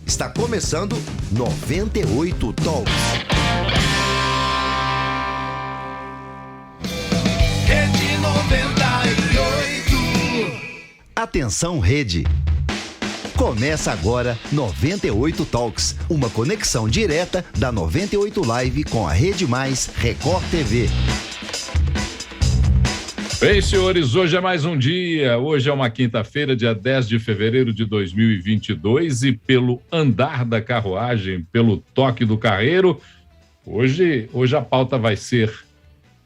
Está começando 98 Talks. Rede 98. Atenção, Rede. Começa agora 98 Talks, uma conexão direta da 98 Live com a Rede Mais Record TV. Bem, senhores, hoje é mais um dia. Hoje é uma quinta-feira, dia 10 de fevereiro de 2022, e pelo andar da carruagem, pelo toque do carreiro, hoje a pauta vai ser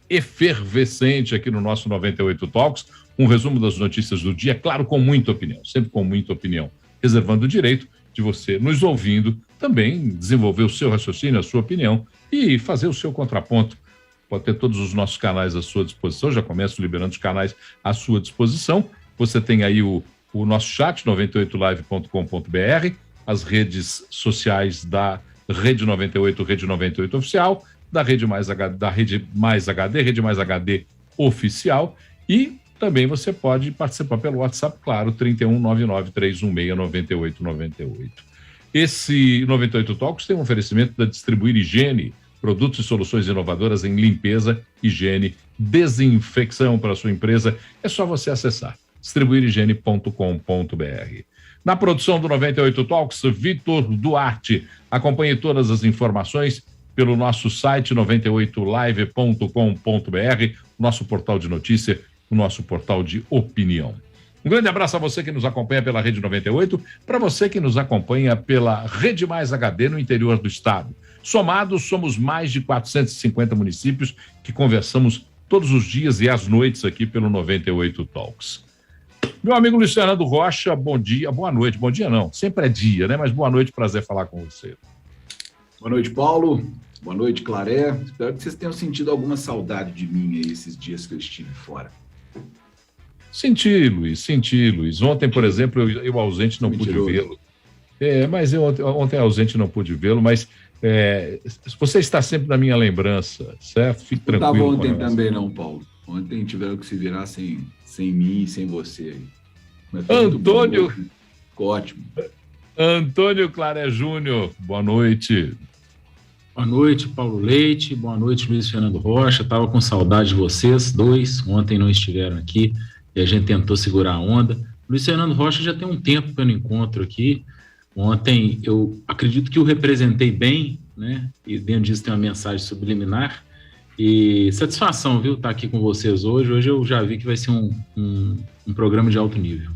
efervescente aqui no nosso 98 Talks, um resumo das notícias do dia, claro, com muita opinião, sempre com muita opinião, reservando o direito de você, nos ouvindo, também desenvolver o seu raciocínio, a sua opinião e fazer o seu contraponto. Pode ter todos os nossos canais à sua disposição, já começo liberando os canais à sua disposição. Você tem aí o nosso chat, 98live.com.br, as redes sociais da Rede 98, Rede 98 Oficial, da Rede Mais HD, Rede Mais HD Oficial, e também você pode participar pelo WhatsApp, claro, 3199-316-9898. Esse 98 Talks tem um oferecimento da Distribuir Higiene, produtos e soluções inovadoras em limpeza, higiene, desinfecção para a sua empresa. É só você acessar distribuirhigiene.com.br. Na produção do 98 Talks, Vitor Duarte. Acompanhe todas as informações pelo nosso site 98live.com.br, nosso portal de notícia, o nosso portal de opinião. Um grande abraço a você que nos acompanha pela Rede 98, para você que nos acompanha pela Rede Mais HD no interior do estado. Somados, somos mais de 450 municípios que conversamos todos os dias e às noites aqui pelo 98 Talks. Meu amigo Luiz Fernando Rocha, bom dia, boa noite. Bom dia não, sempre é dia, né? Mas boa noite, prazer falar com você. Boa noite, Paulo. Boa noite, Claré. Espero que vocês tenham sentido alguma saudade de mim aí esses dias que eu estive fora. Senti, Luiz. Ontem, por exemplo, eu ausente não pude vê-lo. Mas eu ontem ausente não pude vê-lo, mas você está sempre na minha lembrança, certo? Fique tranquilo. Não estava ontem também não, Paulo. Ontem tiveram que se virar sem mim e sem você. Antônio... Ficou ótimo. Antônio Claré Júnior, boa noite. Boa noite, Paulo Leite. Boa noite, Luiz Fernando Rocha. Estava com saudade de vocês dois. Ontem não estiveram aqui e a gente tentou segurar a onda. Luiz Fernando Rocha já tem um tempo que eu não encontro aqui. Ontem eu acredito que o representei bem, né? E dentro disso tem uma mensagem subliminar. E satisfação, viu, estar aqui com vocês hoje. Hoje eu já vi que vai ser um programa de alto nível.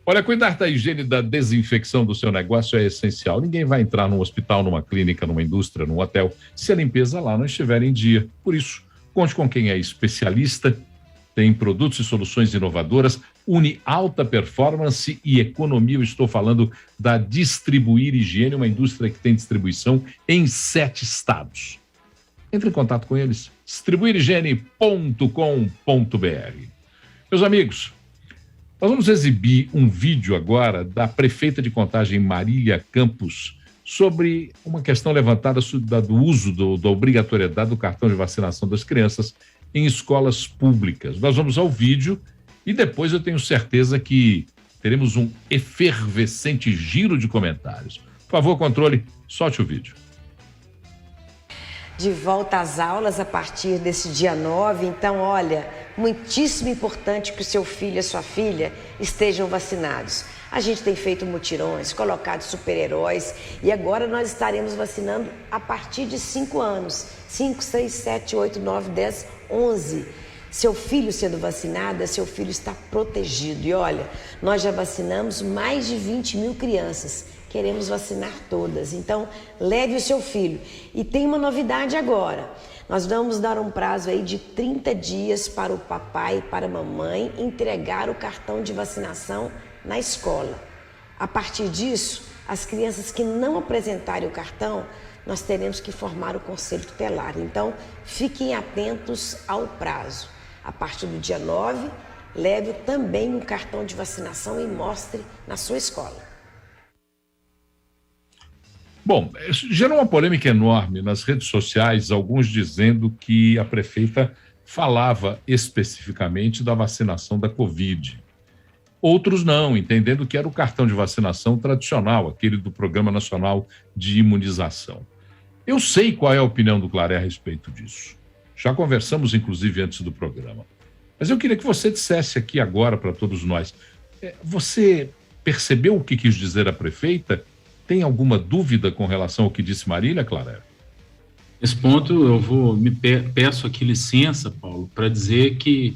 Olha, cuidar da higiene e da desinfecção do seu negócio é essencial. Ninguém vai entrar num hospital, numa clínica, numa indústria, num hotel, se a limpeza lá não estiver em dia. Por isso, conte com quem é especialista, tem produtos e soluções inovadoras, une alta performance e economia. Eu estou falando da Distribuir Higiene, uma indústria que tem distribuição em 7 estados. Entre em contato com eles, distribuirhigiene.com.br. Meus amigos, nós vamos exibir um vídeo agora da prefeita de Contagem, Marília Campos, sobre uma questão levantada do uso da obrigatoriedade do cartão de vacinação das crianças em escolas públicas. Nós vamos ao vídeo e depois eu tenho certeza que teremos um efervescente giro de comentários. Por favor, controle, solte o vídeo. De volta às aulas a partir desse dia 9, então, olha, muitíssimo importante que o seu filho e a sua filha estejam vacinados. A gente tem feito mutirões, colocado super-heróis e agora nós estaremos vacinando a partir de 5 anos. 5, 6, 7, 8, 9, 10, 11. Seu filho sendo vacinado, seu filho está protegido. E olha, nós já vacinamos mais de 20 mil crianças. Queremos vacinar todas, então leve o seu filho. E tem uma novidade agora, nós vamos dar um prazo aí de 30 dias para o papai e para a mamãe entregar o cartão de vacinação na escola. A partir disso, as crianças que não apresentarem o cartão, nós teremos que formar o conselho tutelar. Então, fiquem atentos ao prazo. A partir do dia 9, leve também um cartão de vacinação e mostre na sua escola. Bom, gerou uma polêmica enorme nas redes sociais, alguns dizendo que a prefeita falava especificamente da vacinação da Covid. Outros não, entendendo que era o cartão de vacinação tradicional, aquele do Programa Nacional de Imunização. Eu sei qual é a opinião do Claré a respeito disso. Já conversamos, inclusive, antes do programa. Mas eu queria que você dissesse aqui agora para todos nós. Você percebeu o que quis dizer a prefeita? Tem alguma dúvida com relação ao que disse Marília, Claré? Nesse ponto, peço aqui licença, Paulo, para dizer que,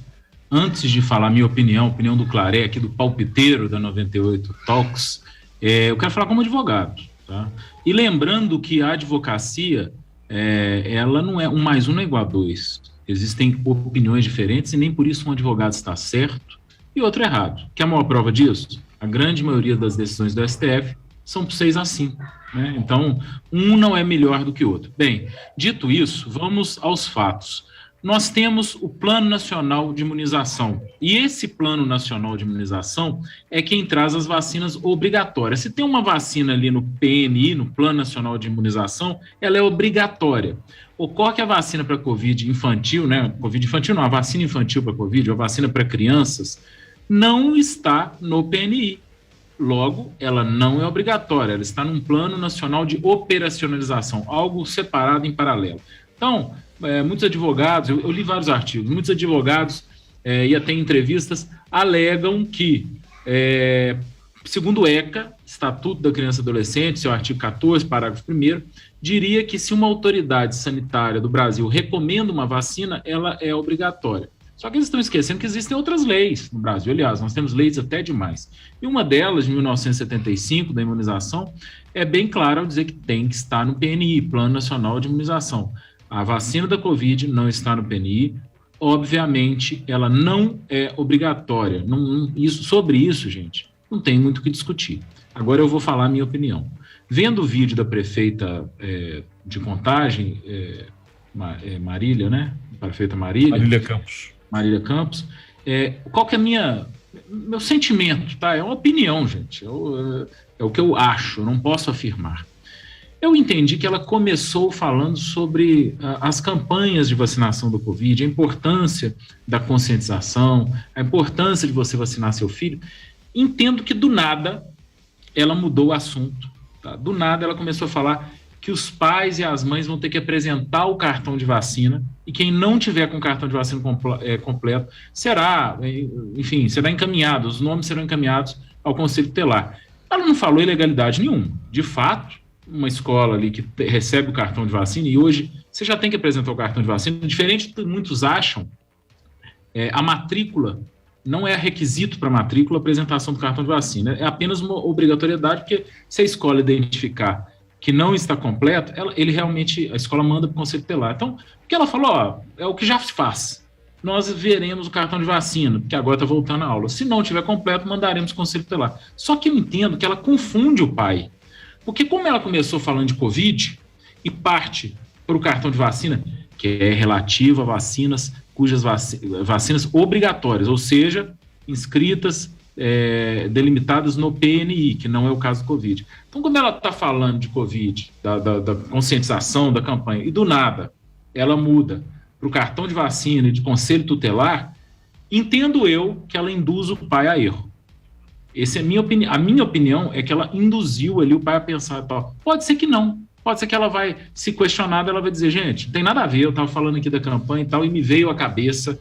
antes de falar minha opinião, a opinião do Claré, aqui do palpiteiro da 98 Talks, eu quero falar como advogado, tá? E lembrando que a advocacia, ela não é 1 mais 1 não é igual a 2. Existem opiniões diferentes e nem por isso um advogado está certo e outro errado. Quer a maior prova disso? A grande maioria das decisões do STF são por 6-5, né? Então, um não é melhor do que o outro. Bem, dito isso, vamos aos fatos. Nós temos o Plano Nacional de Imunização, e esse Plano Nacional de Imunização é quem traz as vacinas obrigatórias. Se tem uma vacina ali no PNI, no Plano Nacional de Imunização, ela é obrigatória. Ocorre que a vacina para Covid infantil, né? Covid infantil não, a vacina infantil para Covid, a vacina para crianças, não está no PNI. Logo, ela não é obrigatória, ela está num Plano Nacional de Operacionalização, algo separado em paralelo. Então, muitos advogados, eu li vários artigos, muitos advogados e até entrevistas alegam que, segundo o ECA, Estatuto da Criança e Adolescente, seu artigo 14, parágrafo 1º, diria que se uma autoridade sanitária do Brasil recomenda uma vacina, ela é obrigatória. Só que eles estão esquecendo que existem outras leis no Brasil. Aliás, nós temos leis até demais. E uma delas, de 1975, da imunização, é bem clara ao dizer que tem que estar no PNI, Plano Nacional de Imunização. A vacina da Covid não está no PNI. Obviamente, ela não é obrigatória. Sobre isso, gente, não tem muito o que discutir. Agora eu vou falar a minha opinião. Vendo o vídeo da prefeita de Contagem, Marília, né? Prefeita Marília Campos. Marília Campos, qual que é meu sentimento, tá? É uma opinião, gente, é o que eu acho, eu não posso afirmar. Eu entendi que ela começou falando sobre as campanhas de vacinação do Covid, a importância da conscientização, a importância de você vacinar seu filho. Entendo que do nada ela mudou o assunto, tá? Do nada ela começou a falar que os pais e as mães vão ter que apresentar o cartão de vacina e quem não tiver com o cartão de vacina completo será encaminhado, os nomes serão encaminhados ao Conselho Tutelar. Ela não falou ilegalidade nenhuma. De fato, uma escola ali que recebe o cartão de vacina, e hoje você já tem que apresentar o cartão de vacina, diferente do que muitos acham, a matrícula não é requisito para matrícula a apresentação do cartão de vacina, é apenas uma obrigatoriedade, porque se a escola identificar que não está completo, a escola manda para o Conselho Tutelar. Então, o que ela falou, é o que já se faz. Nós veremos o cartão de vacina, porque agora está voltando a aula. Se não tiver completo, mandaremos para o Conselho Tutelar. Só que eu entendo que ela confunde o pai. Porque como ela começou falando de Covid e parte para o cartão de vacina, que é relativo a vacinas cujas vacinas obrigatórias, ou seja, inscritas, delimitadas no PNI, que não é o caso do Covid. Então, quando ela está falando de Covid, da conscientização, da campanha, e do nada ela muda para o cartão de vacina e de Conselho Tutelar, entendo eu que ela induz o pai a erro. Essa é a minha opinião. A minha opinião é que ela induziu ali o pai a pensar tal. Pode ser que não. Pode ser que ela vai se questionar, ela vai dizer, gente, não tem nada a ver, eu estava falando aqui da campanha e tal, e me veio à cabeça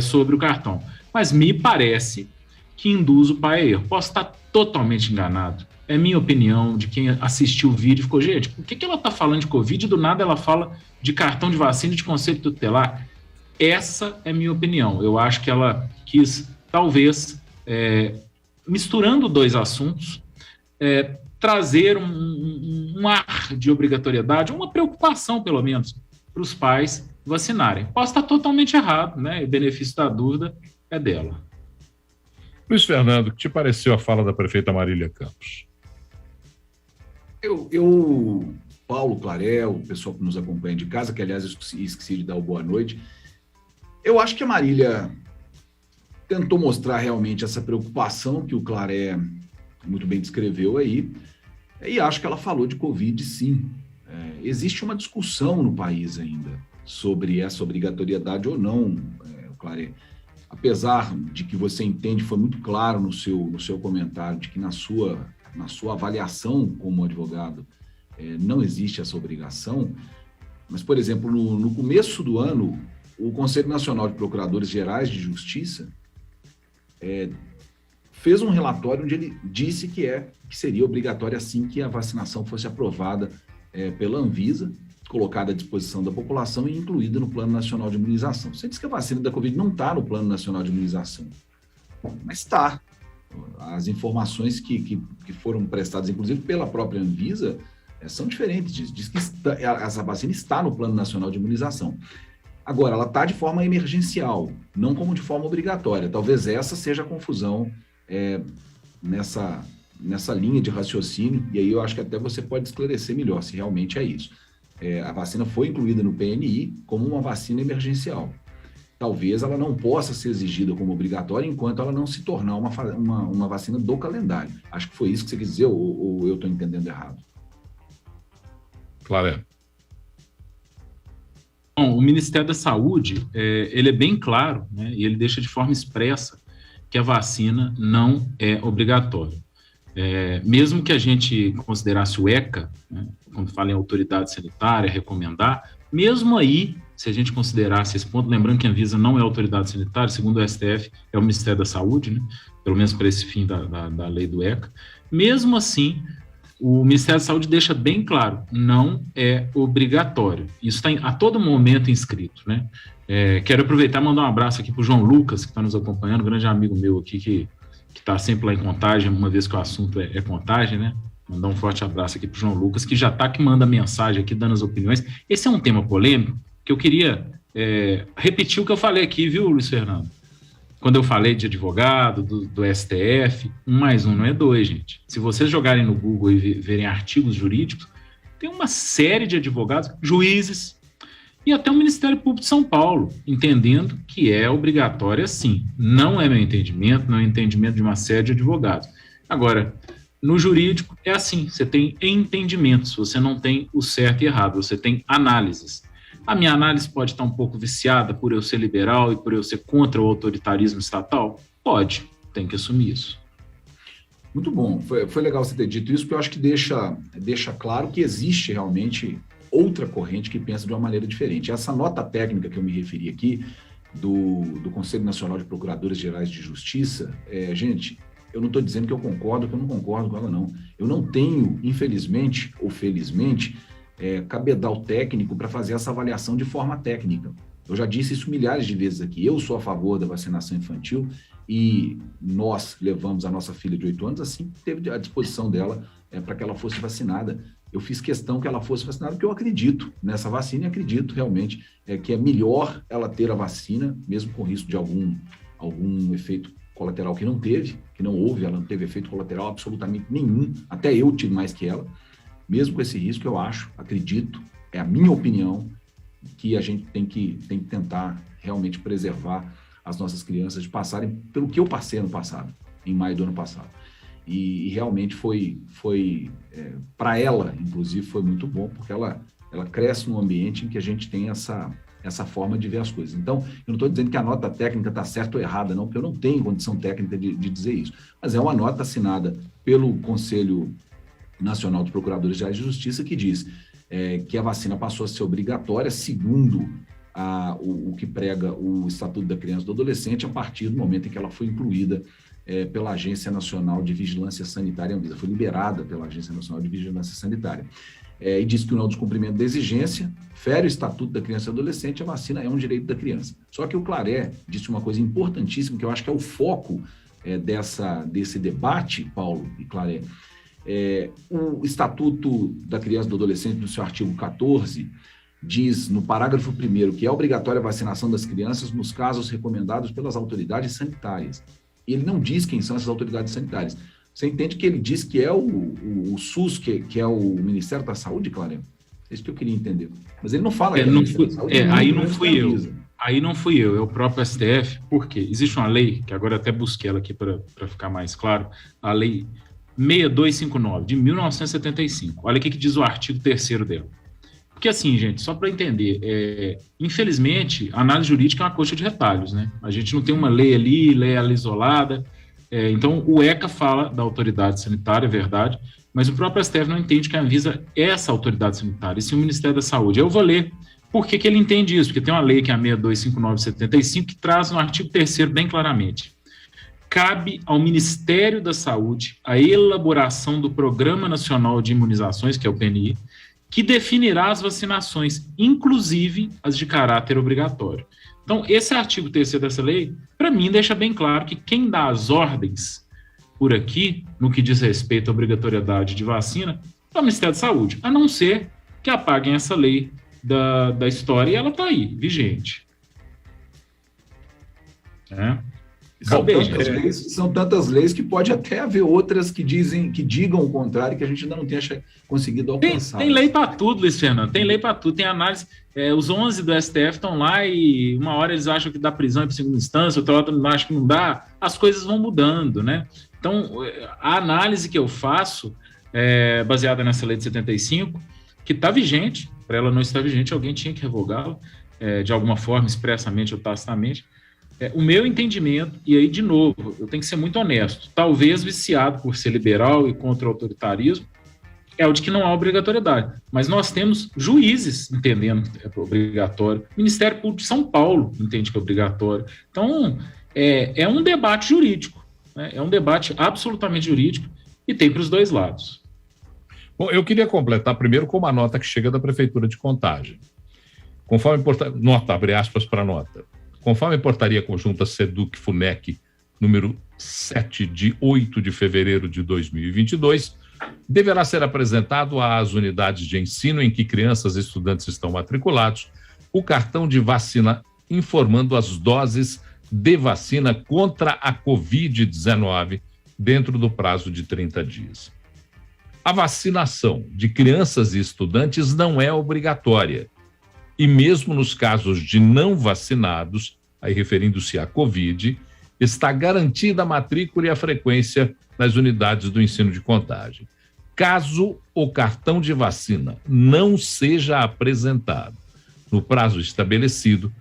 sobre o cartão. Mas me parece que induz o pai a erro. Posso estar totalmente enganado. É minha opinião de quem assistiu o vídeo e ficou, gente, por que ela está falando de Covid e do nada ela fala de cartão de vacina e de Conselho Tutelar? Essa é minha opinião. Eu acho que ela quis, talvez, misturando dois assuntos, trazer um ar de obrigatoriedade, uma preocupação, pelo menos, para os pais vacinarem. Posso estar totalmente errado, né? O benefício da dúvida é dela. Luiz Fernando, o que te pareceu a fala da prefeita Marília Campos? Paulo, Claré, o pessoal que nos acompanha de casa, que aliás eu esqueci de dar o boa noite, eu acho que a Marília tentou mostrar realmente essa preocupação que o Claré muito bem descreveu aí, e acho que ela falou de Covid, sim. Existe uma discussão no país ainda sobre essa obrigatoriedade ou não, Claré. apesar de que você entende, foi muito claro no seu comentário, de que na sua avaliação como advogado não existe essa obrigação, mas, por exemplo, no começo do ano, o Conselho Nacional de Procuradores Gerais de Justiça fez um relatório onde ele disse que seria obrigatório assim que a vacinação fosse aprovada pela Anvisa, colocada à disposição da população e incluída no Plano Nacional de Imunização. Você disse que a vacina da Covid não está no Plano Nacional de Imunização, mas está. As informações que foram prestadas, inclusive pela própria Anvisa, são diferentes. Diz que essa vacina está no Plano Nacional de Imunização. Agora, ela está de forma emergencial, não como de forma obrigatória. Talvez essa seja a confusão nessa linha de raciocínio, e aí eu acho que até você pode esclarecer melhor se realmente é isso. A vacina foi incluída no PNI como uma vacina emergencial. Talvez ela não possa ser exigida como obrigatória enquanto ela não se tornar uma vacina do calendário. Acho que foi isso que você quis dizer, ou eu estou entendendo errado? Claro. Bom, o Ministério da Saúde, ele é bem claro, né, e ele deixa de forma expressa que a vacina não é obrigatória. Mesmo que a gente considerasse o ECA, né, quando fala em autoridade sanitária, recomendar, mesmo aí, se a gente considerasse esse ponto, lembrando que a Anvisa não é autoridade sanitária, segundo o STF, é o Ministério da Saúde, né, pelo menos para esse fim da lei do ECA, mesmo assim, o Ministério da Saúde deixa bem claro, não é obrigatório. Isso está a todo momento inscrito, né? Quero aproveitar e mandar um abraço aqui para o João Lucas, que está nos acompanhando, um grande amigo meu aqui, que está sempre lá em Contagem, uma vez que o assunto é Contagem, né? Mandar um forte abraço aqui para o João Lucas, que já está aqui, manda mensagem aqui, dando as opiniões. Esse é um tema polêmico, que eu queria repetir o que eu falei aqui, viu, Luiz Fernando? Quando eu falei de advogado, do STF, 1 mais 1 não é 2, gente. Se vocês jogarem no Google e verem artigos jurídicos, tem uma série de advogados, juízes, e até o Ministério Público de São Paulo, entendendo que é obrigatório sim. Não é meu entendimento, não é o entendimento de uma série de advogados. Agora, no jurídico é assim, você tem entendimentos, você não tem o certo e errado, você tem análises. A minha análise pode estar um pouco viciada por eu ser liberal e por eu ser contra o autoritarismo estatal? Pode, tem que assumir isso. Muito bom, foi legal você ter dito isso, porque eu acho que deixa claro que existe realmente outra corrente que pensa de uma maneira diferente. Essa nota técnica que eu me referi aqui, do Conselho Nacional de Procuradores Gerais de Justiça, gente, eu não estou dizendo que eu concordo, que eu não concordo com ela, não. Eu não tenho, infelizmente ou felizmente, cabedal técnico para fazer essa avaliação de forma técnica. Eu já disse isso milhares de vezes aqui. Eu sou a favor da vacinação infantil e nós levamos a nossa filha de 8 anos assim que teve à disposição dela para que ela fosse vacinada. Eu fiz questão que ela fosse vacinada porque eu acredito nessa vacina e acredito realmente que é melhor ela ter a vacina, mesmo com risco de algum efeito colateral que não houve, ela não teve efeito colateral absolutamente nenhum, até eu tive mais que ela. Mesmo com esse risco, eu acredito, é a minha opinião, que a gente tem que tentar realmente preservar as nossas crianças de passarem pelo que eu passei ano passado, em maio do ano passado. E realmente foi para ela, inclusive, foi muito bom, porque ela cresce num ambiente em que a gente tem essa forma de ver as coisas. Então, eu não estou dizendo que a nota técnica está certa ou errada, não, porque eu não tenho condição técnica de dizer isso. Mas é uma nota assinada pelo Conselho Nacional dos Procuradores Gerais de Justiça que diz que a vacina passou a ser obrigatória, segundo o que prega o Estatuto da Criança e do Adolescente, a partir do momento em que ela foi incluída pela Agência Nacional de Vigilância Sanitária, Anvisa, foi liberada pela Agência Nacional de Vigilância Sanitária. E diz que o não descumprimento da exigência fere o Estatuto da Criança e do Adolescente, a vacina é um direito da criança. Só que o Claré disse uma coisa importantíssima, que eu acho que é o foco desse debate, Paulo e Claré. O Estatuto da Criança e do Adolescente, no seu artigo 14, diz no parágrafo 1º que é obrigatória a vacinação das crianças nos casos recomendados pelas autoridades sanitárias. E ele não diz quem são essas autoridades sanitárias. Você entende que ele diz que é o SUS, que é o Ministério da Saúde, Claré? É isso que eu queria entender. Mas ele não fala que Aí não fui eu, é o próprio STF. Por quê? Existe uma lei, que agora eu até busquei ela aqui para ficar mais claro, a lei 6259, de 1975. Olha o que diz o artigo 3º dela. Porque assim, gente, só para entender, infelizmente, a análise jurídica é uma coxa de retalhos, né? A gente não tem uma lei ali, lei ela isolada. Então, o ECA fala da autoridade sanitária, é verdade, mas o próprio STF não entende que a Anvisa é essa autoridade sanitária, e sim o Ministério da Saúde. Eu vou ler por que ele entende isso, porque tem uma lei que é a 6259/75, que traz no artigo 3º bem claramente. Cabe ao Ministério da Saúde a elaboração do Programa Nacional de Imunizações, que é o PNI, que definirá as vacinações, inclusive as de caráter obrigatório. Então, esse artigo 3º dessa lei, para mim, deixa bem claro que quem dá as ordens por aqui, no que diz respeito à obrigatoriedade de vacina, é o Ministério da Saúde, a não ser que apaguem essa lei da história e ela está aí, vigente. São tantas leis que pode até haver outras que digam o contrário, que a gente ainda não tenha conseguido alcançar. Tem lei para tudo, Luiz Fernando, tem lei para tudo, tem análise. Os 11 do STF estão lá e uma hora eles acham que dá prisão em segunda instância, outra hora acham que não dá, as coisas vão mudando, né? Então, a análise que eu faço, baseada nessa lei de 75, que está vigente, para ela não estar vigente, alguém tinha que revogá-la, de alguma forma, expressamente ou tacitamente. O meu entendimento, e aí, de novo, eu tenho que ser muito honesto, talvez viciado por ser liberal e contra o autoritarismo, é o de que não há obrigatoriedade. Mas nós temos juízes entendendo que é obrigatório, o Ministério Público de São Paulo entende que é obrigatório. Então, é um debate jurídico, né? É um debate absolutamente jurídico e tem para os dois lados. Bom, eu queria completar primeiro com uma nota que chega da Prefeitura de Contagem. Conforme nota, abre aspas para a nota. Conforme a portaria conjunta SEDUC-FUNEC, número 7, de 8 de fevereiro de 2022, deverá ser apresentado às unidades de ensino em que crianças e estudantes estão matriculados o cartão de vacina informando as doses de vacina contra a Covid-19 dentro do prazo de 30 dias. A vacinação de crianças e estudantes não é obrigatória. E mesmo nos casos de não vacinados, aí referindo-se à Covid, está garantida a matrícula e a frequência nas unidades do ensino de Contagem. Caso o cartão de vacina não seja apresentado no prazo estabelecido,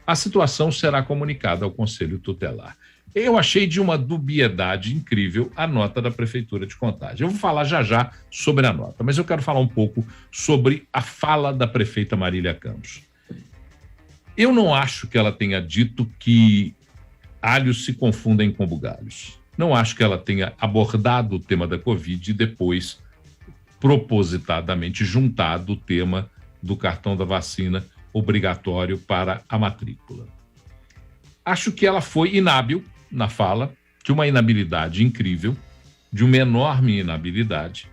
a situação será comunicada ao Conselho Tutelar. Eu achei de uma dubiedade incrível a nota da Prefeitura de Contagem. Eu vou falar já sobre a nota, mas eu quero falar um pouco sobre a fala da prefeita Marília Campos. Eu não acho que ela tenha dito que alhos se confundem com bugalhos. Não acho que ela tenha abordado o tema da Covid e depois, propositadamente, juntado o tema do cartão da vacina obrigatório para a matrícula. Acho que ela foi inábil na fala, de uma inabilidade incrível, de uma enorme inabilidade,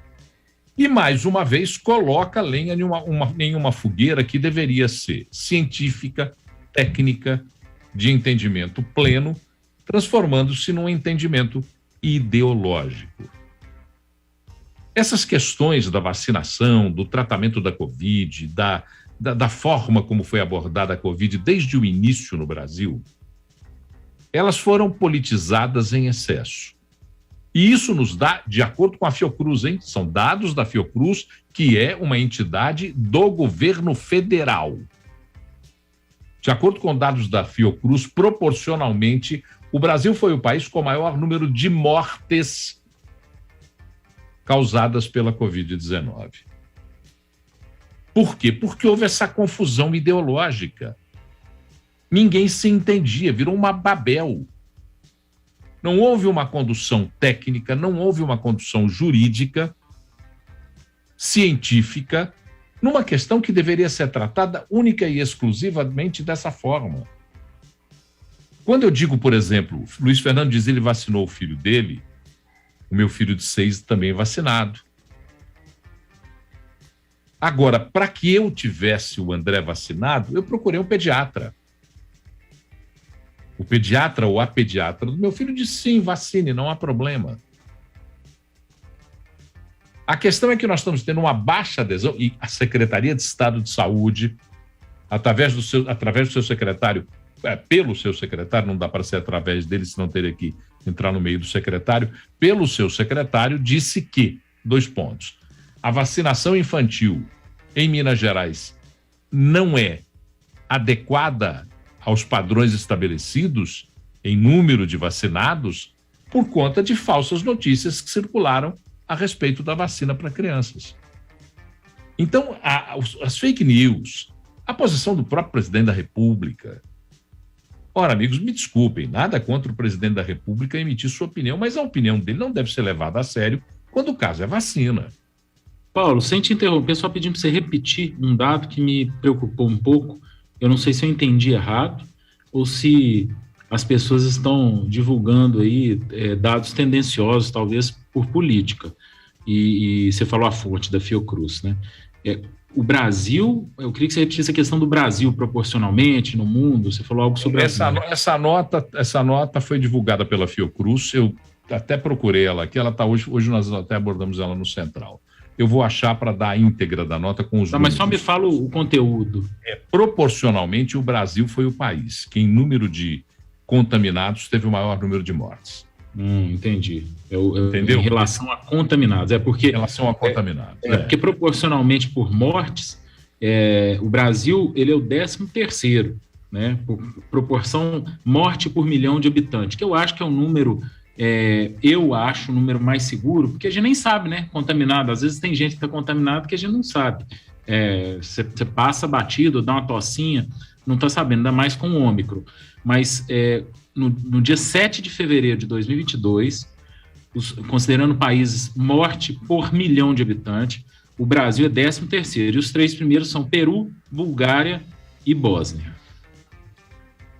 e mais uma vez coloca lenha em uma fogueira que deveria ser científica, técnica, de entendimento pleno, transformando-se num entendimento ideológico. Essas questões da vacinação, do tratamento da Covid, da forma como foi abordada a Covid desde o início no Brasil, elas foram politizadas em excesso. E isso nos dá, de acordo com a Fiocruz, são dados da Fiocruz, que é uma entidade do governo federal. De acordo com dados da Fiocruz, proporcionalmente, o Brasil foi o país com o maior número de mortes causadas pela Covid-19. Por quê? Porque houve essa confusão ideológica. Ninguém se entendia, virou uma Babel. Não houve uma condução técnica, não houve uma condução jurídica, científica, numa questão que deveria ser tratada única e exclusivamente dessa forma. Quando eu digo, por exemplo, Luiz Fernando diz que ele vacinou o filho dele, o meu filho de 6 também é vacinado. Agora, para que eu tivesse o André vacinado, eu procurei um pediatra. O pediatra ou a pediatra do meu filho disse sim, vacine, não há problema. A questão é que nós estamos tendo uma baixa adesão e a Secretaria de Estado de Saúde, através do seu secretário, pelo seu secretário, não dá para ser através dele, senão teria que entrar no meio do secretário, pelo seu secretário, disse que, 2 pontos, a vacinação infantil em Minas Gerais não é adequada aos padrões estabelecidos em número de vacinados por conta de falsas notícias que circularam a respeito da vacina para crianças. Então, as fake news, a posição do próprio presidente da República. Ora, amigos, me desculpem, nada contra o presidente da República emitir sua opinião, mas a opinião dele não deve ser levada a sério quando o caso é vacina. Paulo, sem te interromper, só pedindo para você repetir um dado que me preocupou um pouco. Eu não sei se eu entendi errado ou se as pessoas estão divulgando aí dados tendenciosos, talvez por política. E você falou a fonte da Fiocruz, né? O Brasil, eu queria que você repetisse a questão do Brasil proporcionalmente no mundo. Você falou algo sobre essa nota foi divulgada pela Fiocruz. Eu até procurei ela aqui. Ela está hoje nós até abordamos ela no Central. Eu vou achar para dar a íntegra da nota com os números. Mas só me fala o conteúdo. Proporcionalmente, o Brasil foi o país que, em número de contaminados, teve o maior número de mortes. Entendi. Entendeu? Em relação a contaminados. Em relação a contaminados. Porque proporcionalmente por mortes, o Brasil ele é o 13º, né? Por proporção morte por milhão de habitantes, que eu acho que é um número, o número mais seguro, porque a gente nem sabe, né? Contaminado. Às vezes tem gente que está contaminado que a gente não sabe. Você passa batido, dá uma tossinha, não está sabendo, ainda mais com o Ômicron. Mas no dia 7 de fevereiro de 2022, considerando países morte por milhão de habitantes, o Brasil é 13º, e os 3 primeiros são Peru, Bulgária e Bósnia.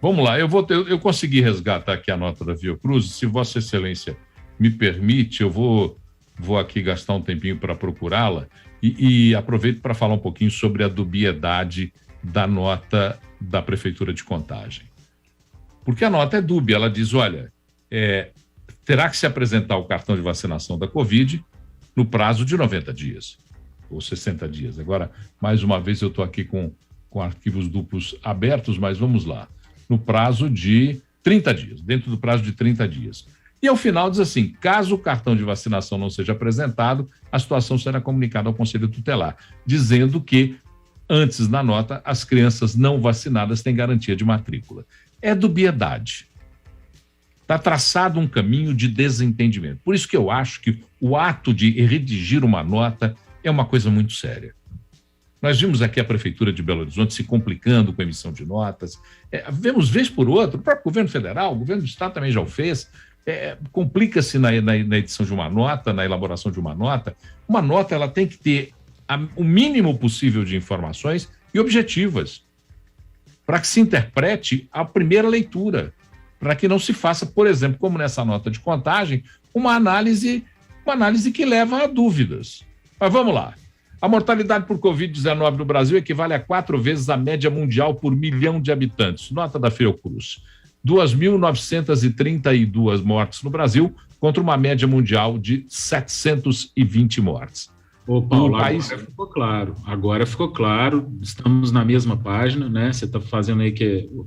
Vamos lá, eu consegui resgatar aqui a nota da Fiocruz. Se Vossa Excelência me permite, eu vou aqui gastar um tempinho para procurá-la e aproveito para falar um pouquinho sobre a dubiedade da nota da Prefeitura de Contagem. Porque a nota é dúbia, ela diz, olha, terá que se apresentar o cartão de vacinação da Covid no prazo de 90 dias, ou 60 dias. Agora, mais uma vez, eu estou aqui com arquivos duplos abertos, mas vamos lá. No prazo de 30 dias, dentro do prazo de 30 dias. E ao final diz assim, caso o cartão de vacinação não seja apresentado, a situação será comunicada ao Conselho Tutelar, dizendo que, antes na nota, as crianças não vacinadas têm garantia de matrícula. É dubiedade. Está traçado um caminho de desentendimento. Por isso que eu acho que o ato de redigir uma nota é uma coisa muito séria. Nós vimos aqui a Prefeitura de Belo Horizonte se complicando com a emissão de notas. Vemos vez por outra, o próprio governo federal, o governo do estado também já o fez, complica-se na edição de uma nota, na elaboração de uma nota. Uma nota ela tem que ter o mínimo possível de informações e objetivas, para que se interprete a primeira leitura, para que não se faça, por exemplo, como nessa nota de Contagem, uma análise que leva a dúvidas. Mas vamos lá. A mortalidade por Covid-19 no Brasil equivale a 4 vezes a média mundial por milhão de habitantes. Nota da Fiocruz. 2.932 mortes no Brasil, contra uma média mundial de 720 mortes. Ô, Paulo, agora ficou claro, estamos na mesma página, né? Você está fazendo aí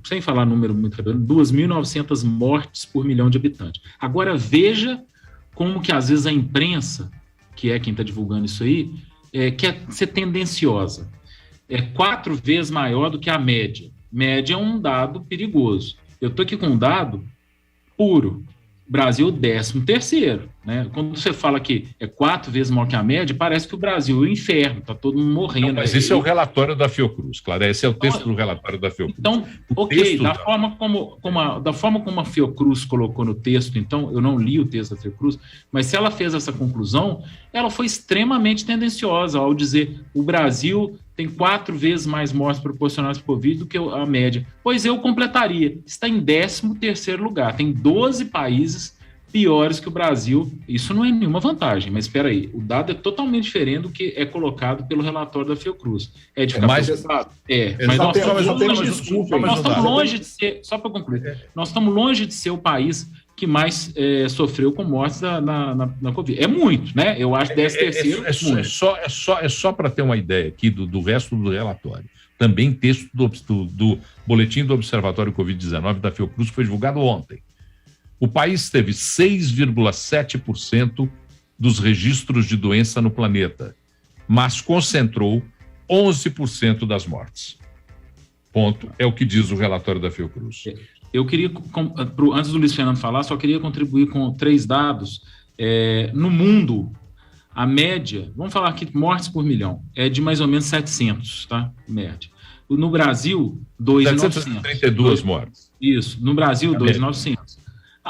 sem falar número muito rápido, 2.900 mortes por milhão de habitantes. Agora veja como que às vezes a imprensa, que é quem está divulgando isso aí, quer ser tendenciosa. 4 vezes maior do que a média. Média é um dado perigoso. Eu estou aqui com um dado puro. Brasil 13º, né? Quando você fala que é 4 vezes maior que a média, parece que o Brasil é o inferno, está todo mundo morrendo. Não, mas esse é o relatório da Fiocruz, claro, esse é o texto do relatório da Fiocruz. Então, da forma como a Fiocruz colocou no texto, então, eu não li o texto da Fiocruz, mas se ela fez essa conclusão, ela foi extremamente tendenciosa ao dizer o Brasil tem 4 vezes mais mortes proporcionais por Covid do que a média. Pois eu completaria, está em 13º lugar, tem 12 países piores que o Brasil. Isso não é nenhuma vantagem, mas espera aí, o dado é totalmente diferente do que é colocado pelo relatório da Fiocruz. É de ficar preocupado? Mas nós estamos longe de ser, só para concluir, nós estamos longe de ser o país que mais sofreu com mortes na Covid. É muito, né? Eu acho 13º. É só para ter uma ideia aqui do resto do relatório. Também texto do Boletim do Observatório Covid-19 da Fiocruz, que foi divulgado ontem. O país teve 6,7% dos registros de doença no planeta, mas concentrou 11% das mortes. Ponto. É o que diz o relatório da Fiocruz. Eu queria, antes do Luiz Fernando falar, só queria contribuir com 3 dados. No mundo, a média, vamos falar aqui, mortes por milhão, é de mais ou menos 700, tá? Média. No Brasil, 2.900. 732 mortes. Isso. No Brasil, 2.900.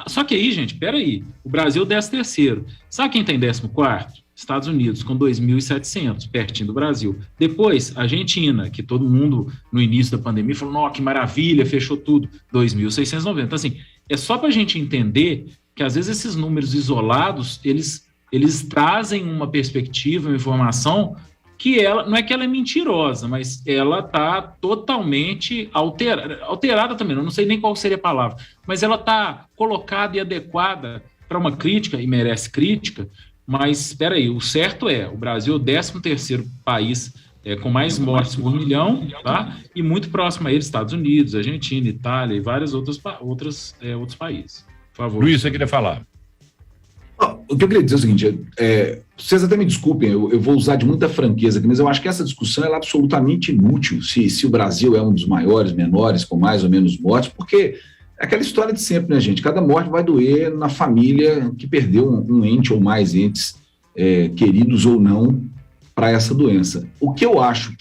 Só que aí, gente, peraí. O Brasil, 13º. Sabe quem tem 14º? Estados Unidos, com 2.700, pertinho do Brasil. Depois, a Argentina, que todo mundo, no início da pandemia, falou, nossa, que maravilha, fechou tudo, 2.690. Então, assim, é só para a gente entender que, às vezes, esses números isolados, eles trazem uma perspectiva, uma informação que ela, não é que ela é mentirosa, mas ela está totalmente alterada também, eu não sei nem qual seria a palavra, mas ela está colocada e adequada para uma crítica, e merece crítica, mas espera aí, o certo é, o Brasil é o 13º país com mais mortes por milhão, tá? E muito próximo a ele, Estados Unidos, Argentina, Itália e vários outros países. Por favor. Luiz, você queria falar? O que eu queria dizer é o seguinte, vocês até me desculpem, eu vou usar de muita franqueza aqui, mas eu acho que essa discussão é absolutamente inútil, se o Brasil é um dos maiores, menores, com mais ou menos mortes, porque é aquela história de sempre, né, gente? Cada morte vai doer na família que perdeu um ente ou mais entes queridos ou não para essa doença. O que eu acho o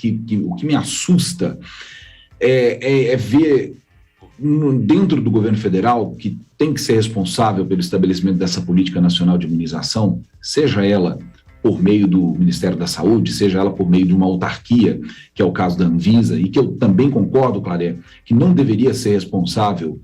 que me assusta é ver dentro do governo federal, que tem que ser responsável pelo estabelecimento dessa política nacional de imunização, seja ela por meio do Ministério da Saúde, seja ela por meio de uma autarquia, que é o caso da Anvisa, e que eu também concordo, Claré, que não deveria ser responsável,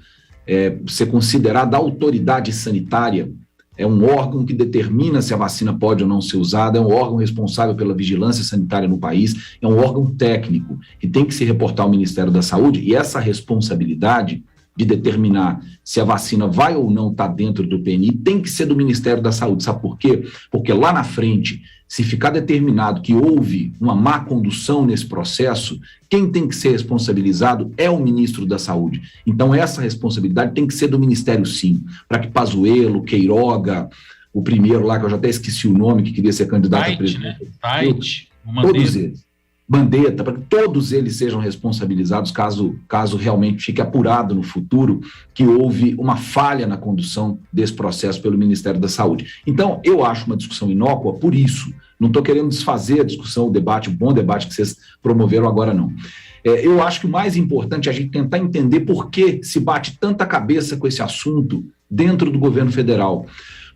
ser considerada autoridade sanitária, é um órgão que determina se a vacina pode ou não ser usada, é um órgão responsável pela vigilância sanitária no país, é um órgão técnico que tem que se reportar ao Ministério da Saúde, e essa responsabilidade de determinar se a vacina vai ou não estar dentro do PNI tem que ser do Ministério da Saúde. Sabe por quê? Porque lá na frente, se ficar determinado que houve uma má condução nesse processo, quem tem que ser responsabilizado é o ministro da Saúde. Então, essa responsabilidade tem que ser do Ministério, sim, para que Pazuello, Queiroga, o primeiro lá, que eu já até esqueci o nome, que queria ser candidato a presidente. Todos eles. Mandetta, para que todos eles sejam responsabilizados caso realmente fique apurado no futuro que houve uma falha na condução desse processo pelo Ministério da Saúde. Então, eu acho uma discussão inócua por isso. Não estou querendo desfazer a discussão, o debate, o bom debate que vocês promoveram agora, não. Eu acho que o mais importante é a gente tentar entender por que se bate tanta cabeça com esse assunto dentro do governo federal.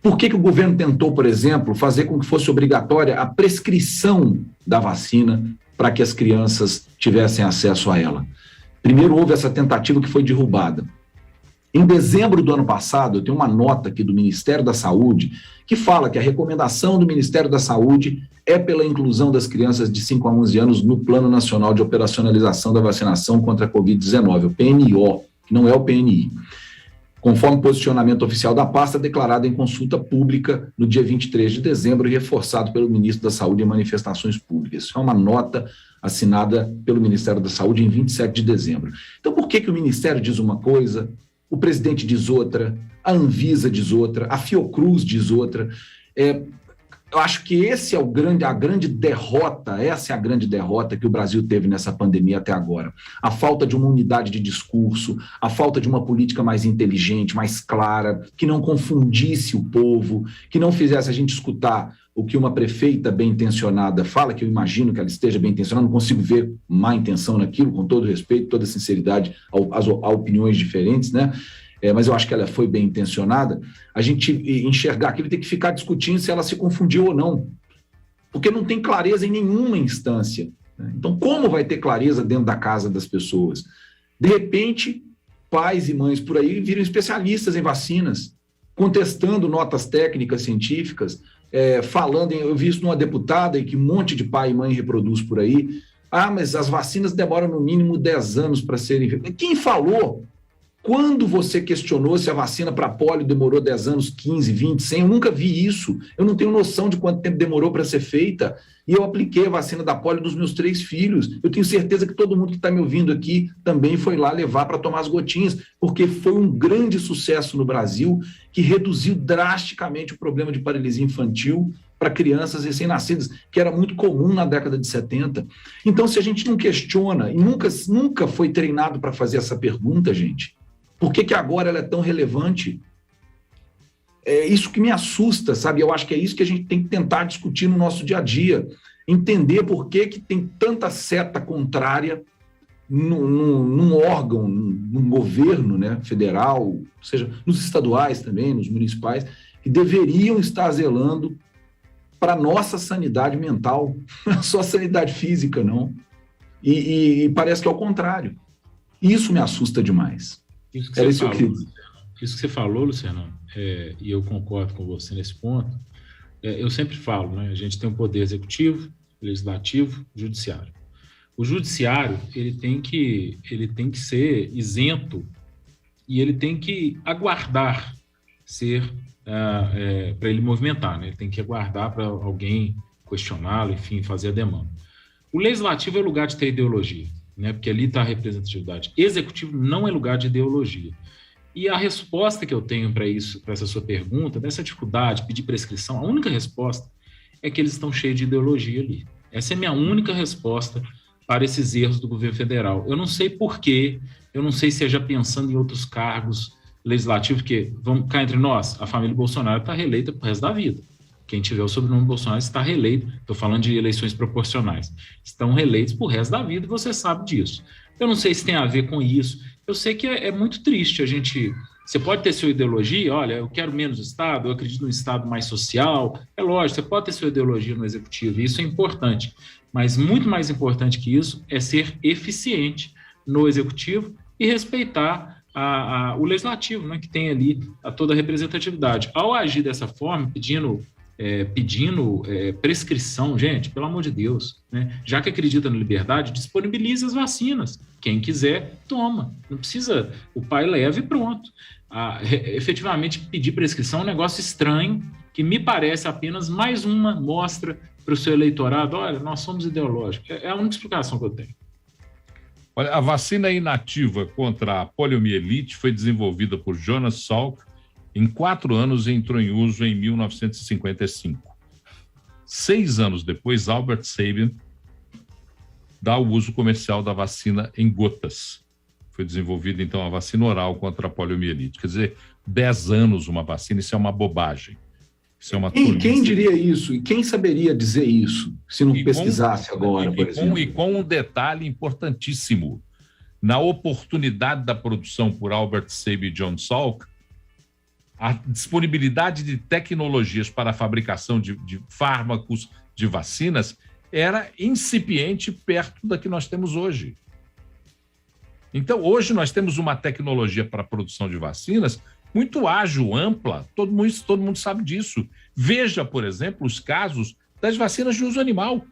Por que o governo tentou, por exemplo, fazer com que fosse obrigatória a prescrição da vacina para que as crianças tivessem acesso a ela? Primeiro houve essa tentativa que foi derrubada. Em dezembro do ano passado, eu tenho uma nota aqui do Ministério da Saúde que fala que a recomendação do Ministério da Saúde é pela inclusão das crianças de 5 a 11 anos no Plano Nacional de Operacionalização da Vacinação contra a Covid-19, o PNO, que não é o PNI, conforme posicionamento oficial da pasta declarado em consulta pública no dia 23 de dezembro e reforçado pelo ministro da Saúde em manifestações públicas. Isso é uma nota assinada pelo Ministério da Saúde em 27 de dezembro. Então, por que o Ministério diz uma coisa, o presidente diz outra, a Anvisa diz outra, a Fiocruz diz outra? Eu acho que essa é a grande derrota que o Brasil teve nessa pandemia até agora. A falta de uma unidade de discurso, a falta de uma política mais inteligente, mais clara, que não confundisse o povo, que não fizesse a gente escutar o que uma prefeita bem intencionada fala, que eu imagino que ela esteja bem intencionada, não consigo ver má intenção naquilo, com todo respeito, toda sinceridade a opiniões diferentes, né? Mas eu acho que ela foi bem intencionada, a gente enxergar aquilo, tem que ficar discutindo se ela se confundiu ou não, porque não tem clareza em nenhuma instância, né? Então, como vai ter clareza dentro da casa das pessoas? De repente, pais e mães por aí viram especialistas em vacinas, contestando notas técnicas, científicas, falando, eu vi isso numa deputada, e que um monte de pai e mãe reproduz por aí, mas as vacinas demoram no mínimo 10 anos para serem... Quem falou? Quando você questionou se a vacina para pólio demorou 10 anos, 15, 20, 100, eu nunca vi isso. Eu não tenho noção de quanto tempo demorou para ser feita. E eu apliquei a vacina da pólio dos meus 3 filhos. Eu tenho certeza que todo mundo que está me ouvindo aqui também foi lá levar para tomar as gotinhas, porque foi um grande sucesso no Brasil que reduziu drasticamente o problema de paralisia infantil para crianças recém-nascidas, que era muito comum na década de 70. Então, se a gente não questiona, e nunca foi treinado para fazer essa pergunta, gente, por que agora ela é tão relevante? É isso que me assusta, sabe? Eu acho que é isso que a gente tem que tentar discutir no nosso dia a dia, entender por que tem tanta seta contrária num órgão, num governo, né, federal, ou seja, nos estaduais também, nos municipais, que deveriam estar zelando para a nossa sanidade mental, não só a sanidade física, não. E parece que é o contrário. Isso me assusta demais. Isso que você falou, Luciano, e eu concordo com você nesse ponto, eu sempre falo, né, a gente tem um poder executivo, legislativo, judiciário. O judiciário, ele tem que ser isento e ele tem que aguardar ser para ele movimentar, né? Ele tem que aguardar para alguém questioná-lo, enfim, fazer a demanda. O legislativo é lugar de ter ideologia, né? Porque ali está a representatividade. Executivo não é lugar de ideologia. E a resposta que eu tenho para isso, para essa sua pergunta, dessa dificuldade, pedir prescrição, a única resposta é que eles estão cheios de ideologia ali. Essa é a minha única resposta para esses erros do governo federal. Eu não sei porquê, eu não sei se é já pensando em outros cargos legislativos, porque, vamos cá entre nós, a família Bolsonaro está reeleita para o resto da vida. Quem tiver o sobrenome Bolsonaro está reeleito, estou falando de eleições proporcionais, estão reeleitos para o resto da vida e você sabe disso. Eu não sei se tem a ver com isso, eu sei que é muito triste a gente... Você pode ter sua ideologia, olha, eu quero menos Estado, eu acredito num Estado mais social, é lógico, você pode ter sua ideologia no Executivo, isso é importante, mas muito mais importante que isso é ser eficiente no Executivo e respeitar o Legislativo, né, que tem ali toda a representatividade. Ao agir dessa forma, pedindo prescrição, gente, pelo amor de Deus, né? Já que acredita na liberdade, disponibilize as vacinas. Quem quiser, toma. Não precisa, o pai leva e pronto. Efetivamente, pedir prescrição é um negócio estranho, que me parece apenas mais uma mostra para o seu eleitorado, olha, nós somos ideológicos. É a única explicação que eu tenho. Olha, a vacina inativa contra a poliomielite foi desenvolvida por Jonas Salk em 4 anos e entrou em uso em 1955. 6 anos depois, Albert Sabin dá o uso comercial da vacina em gotas. Foi desenvolvida, então, a vacina oral contra a poliomielite. Quer dizer, 10 anos uma vacina, isso é uma bobagem. Isso é uma quem diria isso? E quem saberia dizer isso, se não pesquisasse agora, por exemplo? E com um detalhe importantíssimo. Na oportunidade da produção por Albert Sabin e John Salk, a disponibilidade de tecnologias para a fabricação de fármacos, de vacinas, era incipiente perto da que nós temos hoje. Então, hoje nós temos uma tecnologia para a produção de vacinas muito ágil, ampla, todo mundo sabe disso. Veja, por exemplo, os casos das vacinas de uso animal.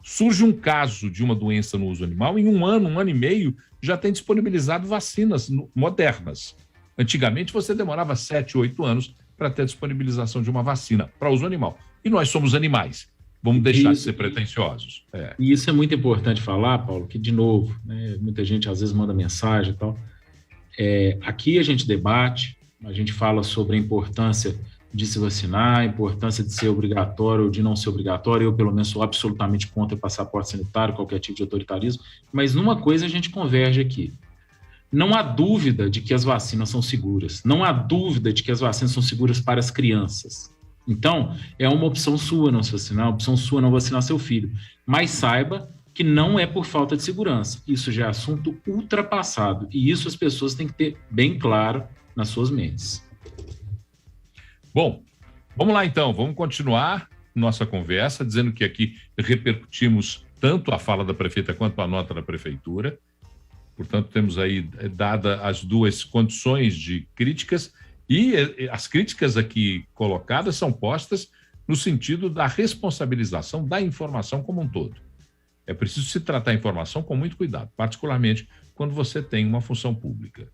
Surge um caso de uma doença no uso animal, em um ano e meio, já tem disponibilizado vacinas modernas. Antigamente, você demorava 7, 8 anos para ter a disponibilização de uma vacina para uso animal. E nós somos animais. Vamos deixar de ser pretensiosos. E isso é muito importante falar, Paulo, que, de novo, né, muita gente às vezes manda mensagem e tal. Aqui a gente debate, a gente fala sobre a importância de se vacinar, a importância de ser obrigatório ou de não ser obrigatório. Eu, pelo menos, sou absolutamente contra passaporte sanitário, qualquer tipo de autoritarismo. Mas numa coisa a gente converge aqui. Não há dúvida de que as vacinas são seguras. Não há dúvida de que as vacinas são seguras para as crianças. Então, é uma opção sua não se vacinar, uma opção sua não vacinar seu filho. Mas saiba que não é por falta de segurança. Isso já é assunto ultrapassado. E isso as pessoas têm que ter bem claro nas suas mentes. Bom, vamos lá então. Vamos continuar nossa conversa, dizendo que aqui repercutimos tanto a fala da prefeita quanto a nota da prefeitura. Portanto, temos aí dada as duas condições de críticas, e as críticas aqui colocadas são postas no sentido da responsabilização da informação como um todo. É preciso se tratar a informação com muito cuidado, particularmente quando você tem uma função pública.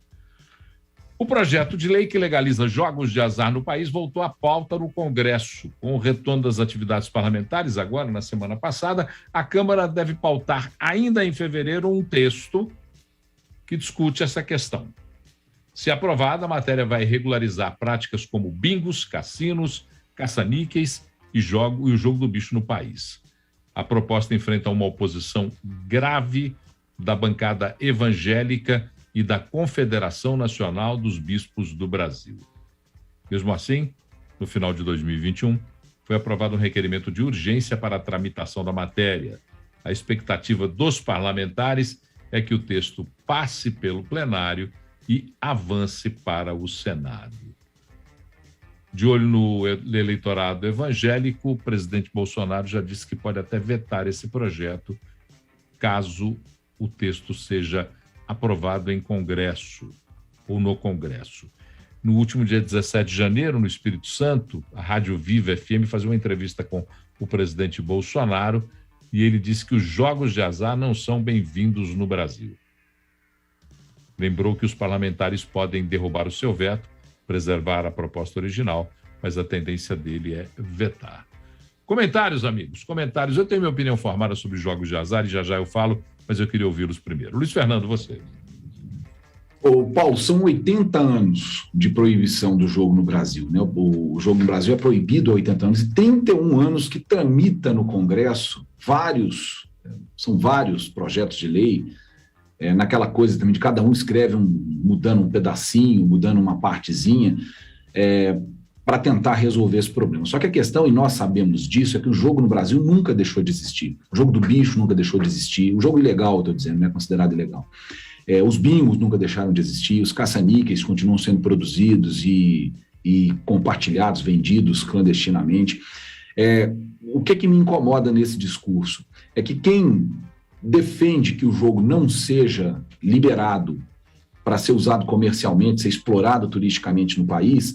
O projeto de lei que legaliza jogos de azar no país voltou à pauta no Congresso. Com o retorno das atividades parlamentares, agora, na semana passada, a Câmara deve pautar ainda em fevereiro um texto que discute essa questão. Se aprovada, a matéria vai regularizar práticas como bingos, cassinos, caça-níqueis e o jogo do bicho no país. A proposta enfrenta uma oposição grave da bancada evangélica e da Confederação Nacional dos Bispos do Brasil. Mesmo assim, no final de 2021, foi aprovado um requerimento de urgência para a tramitação da matéria. A expectativa dos parlamentares é que o texto passe pelo plenário e avance para o Senado. De olho no eleitorado evangélico, o presidente Bolsonaro já disse que pode até vetar esse projeto caso o texto seja aprovado em Congresso ou no Congresso. No último dia 17 de janeiro, no Espírito Santo, a Rádio Viva FM fazia uma entrevista com o presidente Bolsonaro e ele disse que os jogos de azar não são bem-vindos no Brasil. Lembrou que os parlamentares podem derrubar o seu veto, preservar a proposta original, mas a tendência dele é vetar. Comentários, amigos, comentários. Eu tenho minha opinião formada sobre jogos de azar e já eu falo, mas eu queria ouvi-los primeiro. Luiz Fernando, você. Ô, Paulo, são 80 anos de proibição do jogo no Brasil, né? O jogo no Brasil é proibido há 80 anos e 31 anos que tramita no Congresso são vários projetos de lei, naquela coisa também de cada um escreve mudando um pedacinho, mudando uma partezinha, para tentar resolver esse problema. Só que a questão, e nós sabemos disso, é que o jogo no Brasil nunca deixou de existir. O jogo do bicho nunca deixou de existir. O jogo ilegal, estou dizendo, não é considerado ilegal. Os bingos nunca deixaram de existir, os caça-níqueis continuam sendo produzidos e compartilhados, vendidos clandestinamente. O que me incomoda nesse discurso é que quem defende que o jogo não seja liberado para ser usado comercialmente, ser explorado turisticamente no país,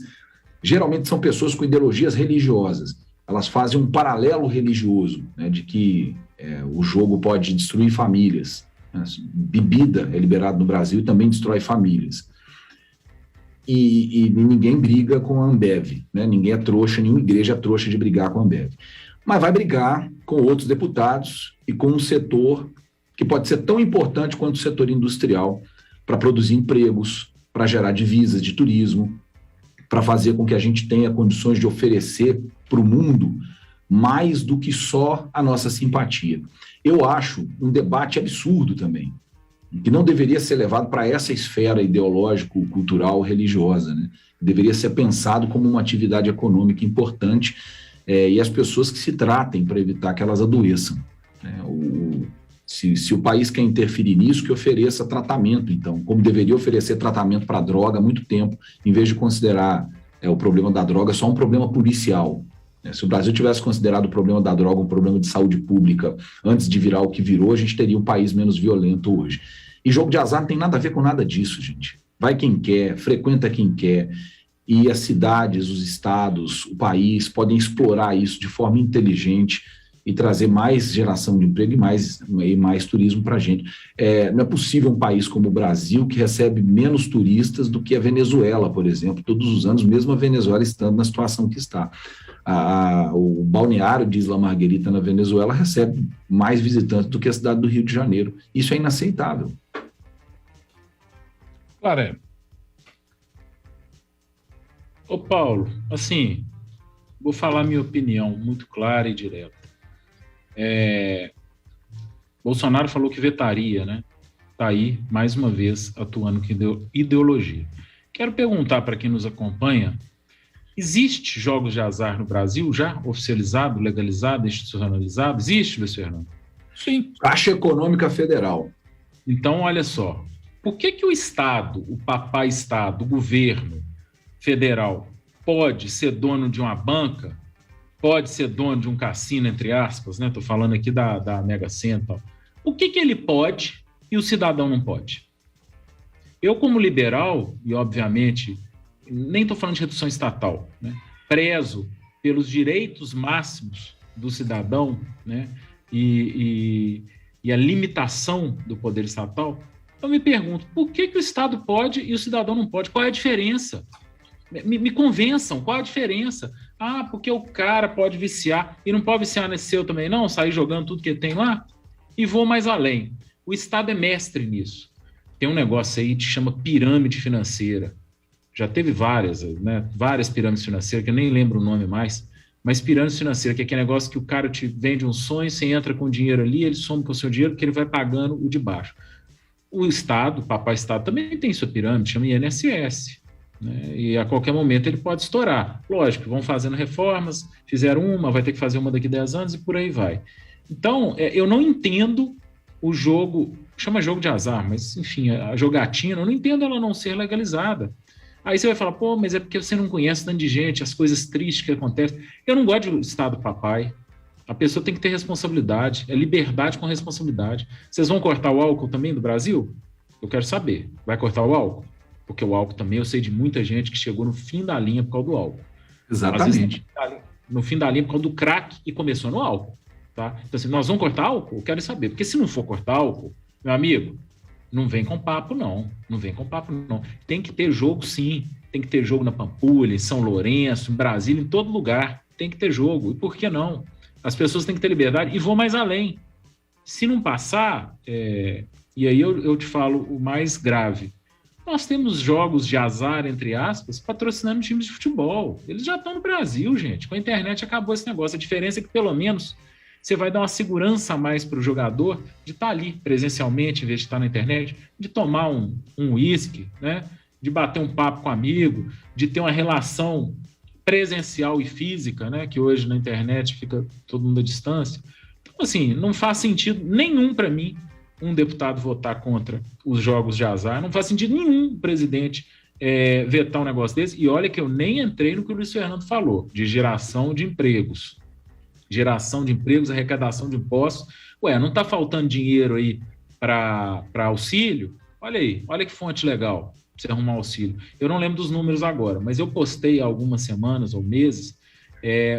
geralmente são pessoas com ideologias religiosas. Elas fazem um paralelo religioso, né, de que o jogo pode destruir famílias. Bebida é liberado no Brasil e também destrói famílias. E ninguém briga com a Ambev, né? Ninguém é trouxa, nenhuma igreja é trouxa de brigar com a Ambev. Mas vai brigar com outros deputados e com um setor que pode ser tão importante quanto o setor industrial para produzir empregos, para gerar divisas de turismo, para fazer com que a gente tenha condições de oferecer para o mundo mais do que só a nossa simpatia. Eu acho um debate absurdo também, que não deveria ser levado para essa esfera ideológico, cultural, religiosa, né? Deveria ser pensado como uma atividade econômica importante, e as pessoas que se tratem para evitar que elas adoeçam, né? Se o país quer interferir nisso, que ofereça tratamento, então, como deveria oferecer tratamento para a droga há muito tempo, em vez de considerar o problema da droga só um problema policial. Se o Brasil tivesse considerado o problema da droga um problema de saúde pública antes de virar o que virou, a gente teria um país menos violento hoje. E jogo de azar não tem nada a ver com nada disso, gente. Vai quem quer, frequenta quem quer, e as cidades, os estados, o país podem explorar isso de forma inteligente e trazer mais geração de emprego e mais turismo para a gente. Não é possível um país como o Brasil, que recebe menos turistas do que a Venezuela, por exemplo, todos os anos, mesmo a Venezuela estando na situação que está. O balneário de Isla Margarita, na Venezuela, recebe mais visitantes do que a cidade do Rio de Janeiro. Isso é inaceitável. Claro. Ô Paulo, assim, vou falar minha opinião muito clara e direta. Bolsonaro falou que vetaria, né? Está aí, mais uma vez, atuando com ideologia. Quero perguntar para quem nos acompanha, existe jogos de azar no Brasil já oficializado, legalizado, institucionalizado? Existe, Luiz Fernando? Sim. Caixa Econômica Federal. Então, olha só, por que o Estado, o papai Estado, o governo federal, pode ser dono de uma banca, pode ser dono de um cassino, entre aspas, né? Estou falando aqui da Mega Sena e tal. O que ele pode e o cidadão não pode? Eu, como liberal, e obviamente, nem estou falando de redução estatal, né? Prezo pelos direitos máximos do cidadão, né? E a limitação do poder estatal, eu me pergunto, por que o Estado pode e o cidadão não pode? Qual é a diferença? Me convençam, qual é a diferença? Porque o cara pode viciar, e não pode viciar nesse seu também não, sair jogando tudo que ele tem lá? E vou mais além, o Estado é mestre nisso. Tem um negócio aí que chama pirâmide financeira. Já teve várias, né? Várias pirâmides financeiras, que eu nem lembro o nome mais, Mas pirâmide financeira, que é aquele negócio que o cara te vende um sonho, você entra com o dinheiro ali, ele soma com o seu dinheiro, porque ele vai pagando o de baixo. O Estado, o papai Estado, também tem sua pirâmide, chama INSS. Né? E a qualquer momento ele pode estourar. Lógico, vão fazendo reformas, fizeram uma, vai ter que fazer uma daqui a 10 anos e por aí vai. Então, eu não entendo o jogo, chama jogo de azar, mas enfim, a jogatina, eu não entendo ela não ser legalizada. Aí você vai falar, pô, mas é porque você não conhece tanto de gente, as coisas tristes que acontecem. Eu não gosto de Estado papai. A pessoa tem que ter responsabilidade, é liberdade com responsabilidade. Vocês vão cortar o álcool também do Brasil? Eu quero saber. Vai cortar o álcool? Porque o álcool também, eu sei de muita gente que chegou no fim da linha por causa do álcool. Exatamente. Às vezes, no fim da linha por causa do crack e começou no álcool. Tá? Então, assim, nós vamos cortar álcool? Eu quero saber. Porque se não for cortar álcool, meu amigo, não vem com papo, não. Não vem com papo, não. Tem que ter jogo, sim. Tem que ter jogo na Pampulha, em São Lourenço, em Brasília, em todo lugar. Tem que ter jogo. E por que não? As pessoas têm que ter liberdade e vou mais além. Se não passar, e aí eu te falo o mais grave. Nós temos jogos de azar, entre aspas, patrocinando times de futebol. Eles já estão no Brasil, gente. Com a internet acabou esse negócio. A diferença é que, pelo menos, você vai dar uma segurança a mais para o jogador de estar ali presencialmente, em vez de estar na internet, de tomar um uísque, né? De bater um papo com amigo, de ter uma relação presencial e física, né? Que hoje na internet fica todo mundo à distância. Então, assim, não faz sentido nenhum para mim um deputado votar contra os jogos de azar, não faz sentido nenhum o presidente vetar um negócio desse. E olha que eu nem entrei no que o Luiz Fernando falou, de geração de empregos. Geração de empregos, arrecadação de impostos. Ué, não está faltando dinheiro aí para auxílio? Olha aí, olha que fonte legal para você arrumar auxílio. Eu não lembro dos números agora, mas eu postei há algumas semanas ou meses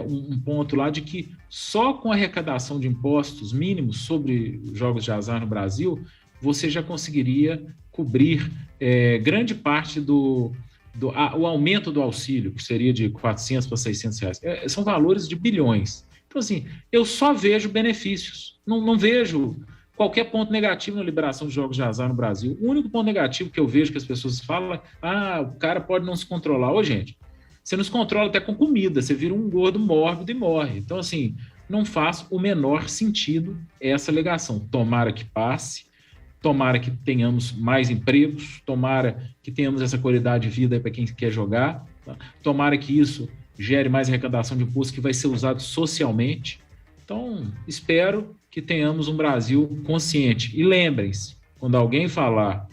um ponto lá de que só com a arrecadação de impostos mínimos sobre jogos de azar no Brasil, você já conseguiria cobrir grande parte o aumento do auxílio, que seria de 400 para 600 reais. São valores de bilhões. Então, assim, eu só vejo benefícios. Não vejo qualquer ponto negativo na liberação de jogos de azar no Brasil. O único ponto negativo que eu vejo que as pessoas falam é o cara pode não se controlar. Ô, gente, você não se controla até com comida, você vira um gordo mórbido e morre. Então, assim, não faz o menor sentido essa alegação. Tomara que passe, tomara que tenhamos mais empregos, tomara que tenhamos essa qualidade de vida para quem quer jogar, tá? Tomara que isso gere mais arrecadação de imposto que vai ser usado socialmente. Então, espero que tenhamos um Brasil consciente. E lembrem-se, quando alguém falar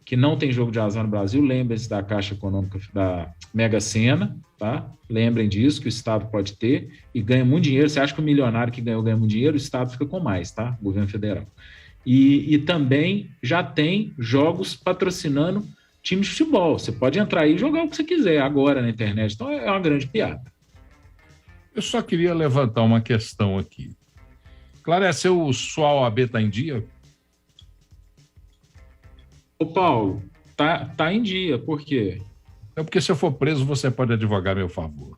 que não tem jogo de azar no Brasil, lembrem-se da Caixa Econômica da Mega Sena, tá? Lembrem disso, que o Estado pode ter e ganha muito dinheiro. Você acha que o milionário que ganha muito dinheiro, o Estado fica com mais, tá? O governo federal. E também já tem jogos patrocinando times de futebol. Você pode entrar aí e jogar o que você quiser agora na internet. Então é uma grande piada. Eu só queria levantar uma questão aqui. Clarece, sua OAB está em dia? Ô, Paulo, tá em dia. Por quê? É porque se eu for preso, você pode advogar a meu favor.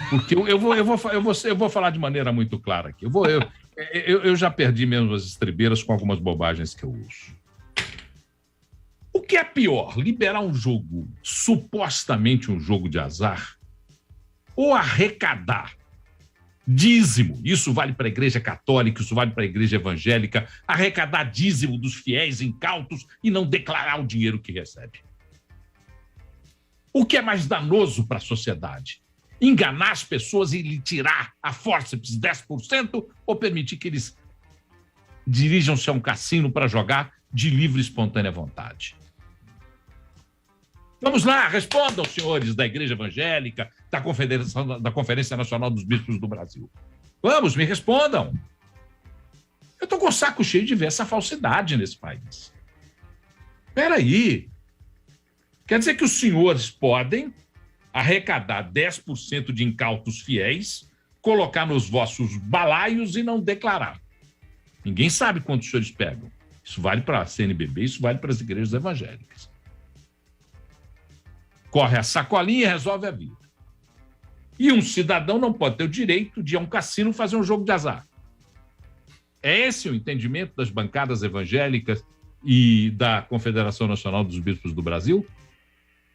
Porque eu vou falar de maneira muito clara aqui. Eu já perdi mesmo as estribeiras com algumas bobagens que eu uso. O que é pior, liberar um jogo, supostamente um jogo de azar, ou arrecadar dízimo? Isso vale para a Igreja Católica, isso vale para a Igreja Evangélica, arrecadar dízimo dos fiéis incautos e não declarar o dinheiro que recebe. O que é mais danoso para a sociedade? Enganar as pessoas e lhe tirar a fórceps 10% ou permitir que eles dirijam-se a um cassino para jogar de livre e espontânea vontade? Vamos lá, respondam, senhores da Igreja Evangélica, da Conferência Nacional dos Bispos do Brasil. Vamos, me respondam. Eu estou com o saco cheio de ver essa falsidade nesse país. Espera aí. Quer dizer que os senhores podem arrecadar 10% de incautos fiéis, colocar nos vossos balaios e não declarar. Ninguém sabe quanto os senhores pegam. Isso vale para a CNBB, isso vale para as igrejas evangélicas. Corre a sacolinha e resolve a vida. E um cidadão não pode ter o direito de ir a um cassino fazer um jogo de azar. É esse o entendimento das bancadas evangélicas e da Confederação Nacional dos Bispos do Brasil?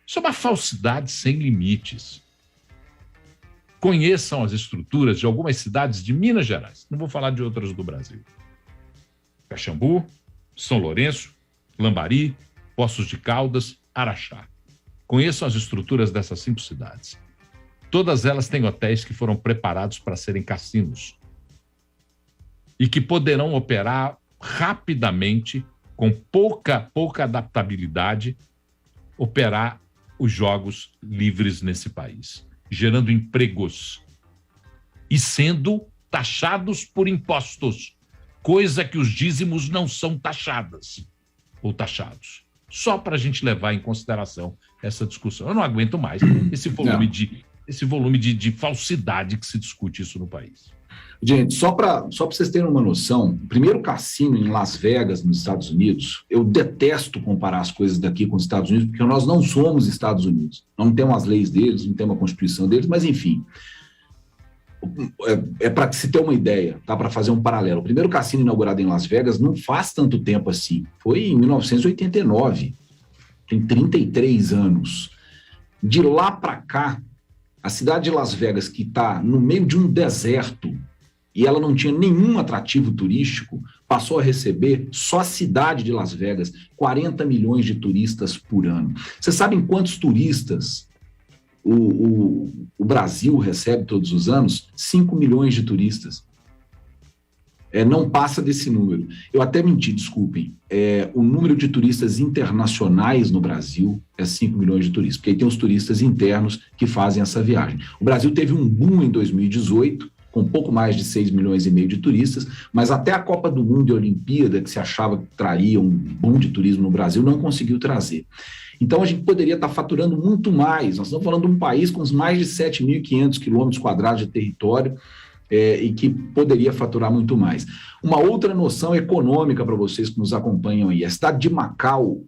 Isso é uma falsidade sem limites. conheçam as estruturas de algumas cidades de Minas Gerais. Não vou falar de outras do Brasil. Caxambu, São Lourenço, Lambari, Poços de Caldas, Araxá. Conheçam as estruturas dessas 5 cidades. Todas elas têm hotéis que foram preparados para serem cassinos e que poderão operar rapidamente, com pouca adaptabilidade, operar os jogos livres nesse país, gerando empregos e sendo taxados por impostos, coisa que os dízimos não são taxadas ou taxados. Só para a gente levar em consideração essa discussão. Eu não aguento mais esse volume de falsidade que se discute isso no país. Gente, só para vocês terem uma noção, o primeiro cassino em Las Vegas, nos Estados Unidos, eu detesto comparar as coisas daqui com os Estados Unidos, porque nós não somos Estados Unidos. Não temos as leis deles, não temos a Constituição deles, mas enfim. É para se ter uma ideia, tá? Para fazer um paralelo. O primeiro cassino inaugurado em Las Vegas não faz tanto tempo assim. Foi em 1989. Tem 33 anos. De lá para cá, a cidade de Las Vegas, que está no meio de um deserto, e ela não tinha nenhum atrativo turístico, passou a receber, só a cidade de Las Vegas, 40 milhões de turistas por ano. Vocês sabem quantos turistas o Brasil recebe todos os anos? 5 milhões de turistas. Não passa desse número. Eu até menti, desculpem. O número de turistas internacionais no Brasil é 5 milhões de turistas, porque aí tem os turistas internos que fazem essa viagem. O Brasil teve um boom em 2018, com pouco mais de 6 milhões e meio de turistas, mas até a Copa do Mundo e a Olimpíada, que se achava que traria um boom de turismo no Brasil, não conseguiu trazer. Então, a gente poderia estar faturando muito mais. Nós estamos falando de um país com mais de 7.500 quilômetros quadrados de território, e que poderia faturar muito mais. Uma outra noção econômica para vocês que nos acompanham aí. A cidade de Macau,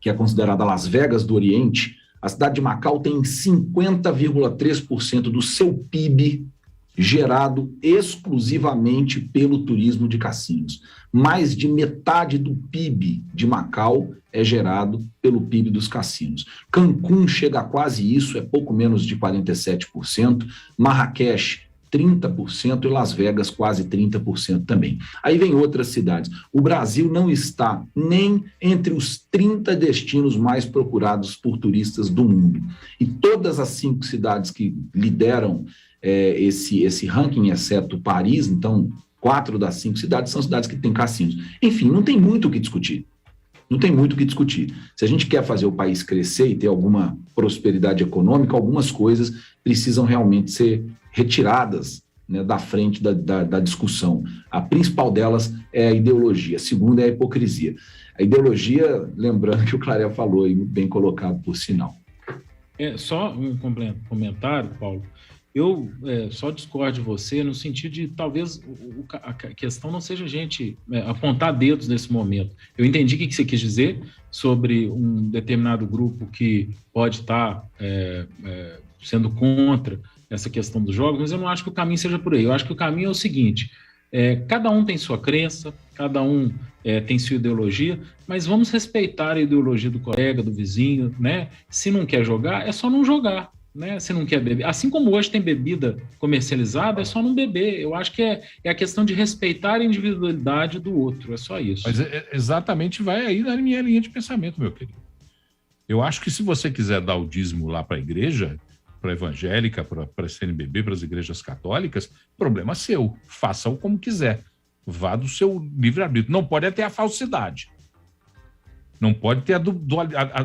que é considerada Las Vegas do Oriente, a cidade de Macau tem 50,3% do seu PIB gerado exclusivamente pelo turismo de cassinos. Mais de metade do PIB de Macau é gerado pelo PIB dos cassinos. Cancún chega a quase isso, é pouco menos de 47%. Marrakech, 30%, e Las Vegas quase 30% também. Aí vem outras cidades. O Brasil não está nem entre os 30 destinos mais procurados por turistas do mundo. E todas as 5 cidades que lideram esse ranking, exceto Paris, então 4 das 5 cidades são cidades que têm cassinos. Enfim, não tem muito o que discutir. Não tem muito o que discutir. Se a gente quer fazer o país crescer e ter alguma prosperidade econômica, algumas coisas precisam realmente ser retiradas, né, da frente da discussão. A principal delas é a ideologia, a segunda é a hipocrisia. A ideologia, lembrando que o Claré falou, e bem colocado por sinal. Só um comentário, Paulo. Eu só discordo de você no sentido de talvez a questão não seja a gente apontar dedos nesse momento. Eu entendi o que você quis dizer sobre um determinado grupo que pode estar sendo contra essa questão dos jogos, mas eu não acho que o caminho seja por aí. Eu acho que o caminho é o seguinte: cada um tem sua crença, cada um tem sua ideologia, mas vamos respeitar a ideologia do colega, do vizinho, né? Se não quer jogar, é só não jogar. Né? Se não quer beber, assim como hoje tem bebida comercializada, é só não beber. Eu acho que é a questão de respeitar a individualidade do outro, é só isso. Mas exatamente vai aí na minha linha de pensamento, meu querido. Eu acho que se você quiser dar o dízimo lá para a igreja, para a evangélica, para a CNBB, para as igrejas católicas, problema seu, faça-o como quiser, vá do seu livre-arbítrio. Não pode ter a falsidade, não pode ter